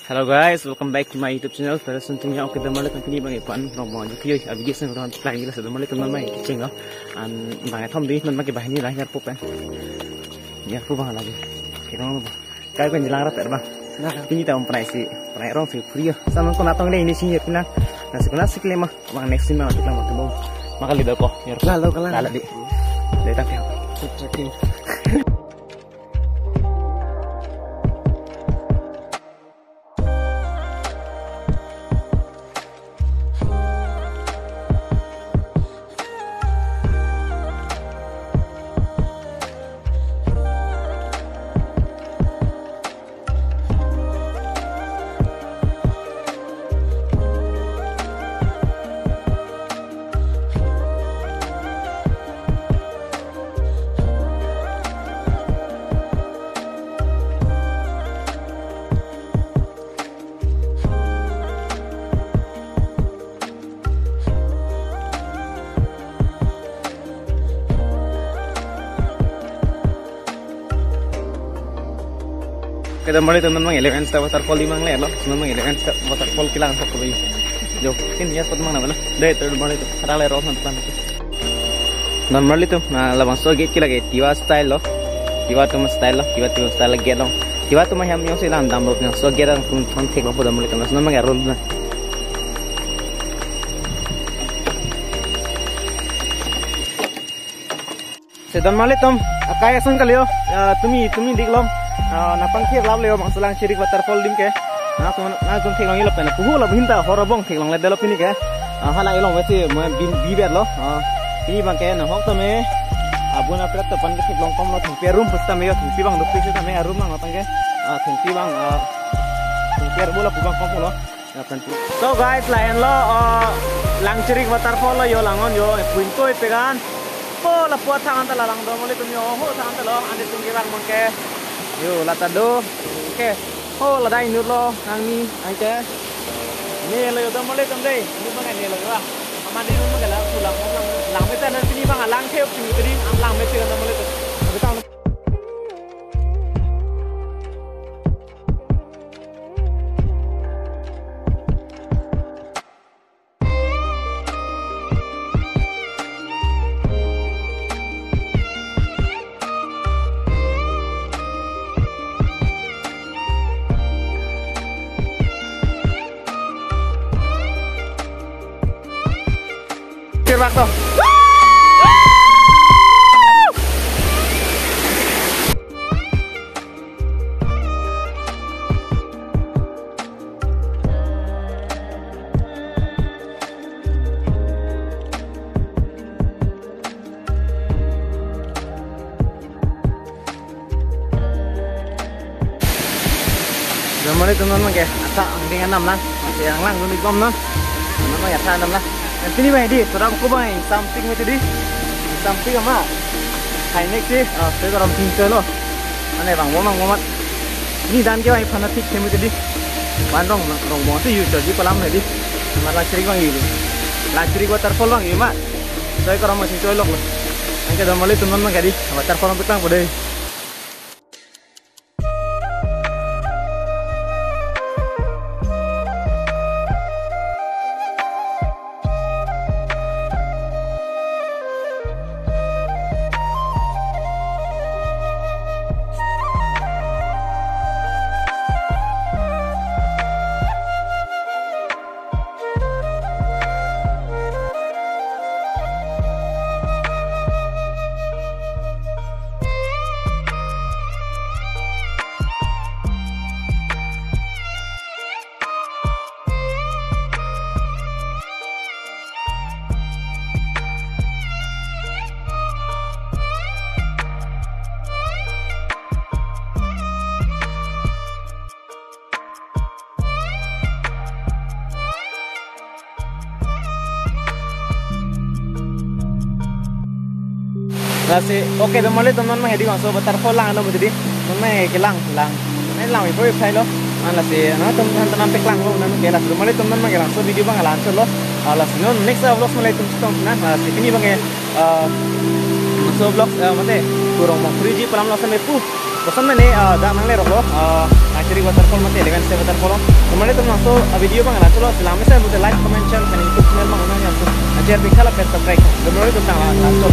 Hello guys, welcome back to my YouTube channel. Pada sentuhnya oke teman-teman kini bang Ipan rombongan juga ya. Abis itu orang lagi lah teman-teman teman-teman kicing loh. An bang Tom di teman pakai bahan ini lah nyar pup kan. Nyar pup bang lagi. Kita mau apa? Kau kan jelang rapat bang. Ini tahu pernah orang sih pria. Sama kau natang ini sih nyar pinang. Nasi kena sih kelima. Bang next time kita mau temu. Maka lidah kok. Nyar lalu kalah di. Dari tak ya. Kita mulai teman-teman eleven step waterfall di Mangler loh, teman-teman eleven step waterfall kilang tak kebeli. Jauh, ini ya pot mana mana? Deh terus mulai itu, ada lerol teman-teman. Dan mulai itu, nah labang so gate kila gate, tiwa style loh, tiwa tu style loh, tiwa style gate loh, tiwa tu macam yang sih dalam loh, yang so gate yang pun take loh pada mulai teman, teman nggak roll lah. Sedang mulai tom, kaya sang kali yo, tumi dik lom. Napang kir lab leo bang selang cirik waterfall dim ke na tum thek long ilop na puhu la binta horobong thek long le delop ini ke hala ilong wesi bin bibet lo ini bang ke na hok tame abuna prat pan ke thek long kom lo thung pe room pusta me yo thung pi bang do pisi tame room bang apang ke thung pi bang thung per bola pu bang kom lo so guys lain lo lang cirik waterfall lo yo langon yo puin toy pegan po la puat tangan ta lang do mole tum yo ho tangan ta lo ande tum ke bang ke yo latado oke oh ladai nur lo angni aja ini lo yo tamole tamdei ini bang ini lo ya aman ini mah gala pulang lang meta dan sini bang lang theo sini tadi lang meta kan tamole tu kita waktu. Mulai teman-teman ke atas dengan 6 lah, yang lang lebih bom lah, teman-teman ya 6 lah. Dan sini bang di, orang ko bang samping itu di, samping apa? High-neck sih, saya orang pintar loh. Aneh bang, momat. Ini dan kau yang fanatik sih itu di, bandung, orang mau sih user di kolam ini di, malah ciri bang ini, lancuri waterfall bang ini mak. Saya orang masih coy loh. Angkat dah mulai teman-teman kadi, waterfall petang pada. Nasi oke teman-teman teman-teman hedi bang so waterfall lang ano betul di teman-teman ke lang ini lang itu website lo mana sih nah teman-teman pek lang lo nanu ke las teman-teman teman-teman ke lang so video bang lan so lo las no next vlog mulai tum nah ini bang so vlog mate kurang mau 3G pelan lo sampai pu bosan mana dah nang le lo Cirik waterfall mati elegan se waterfall. Kemarin tuh masuk video bang lah chalo selama saya buat like comment share kan YouTube channel bang udah nyampe. Ajar bikala pen subscribe. Kemarin tuh tang lah chalo.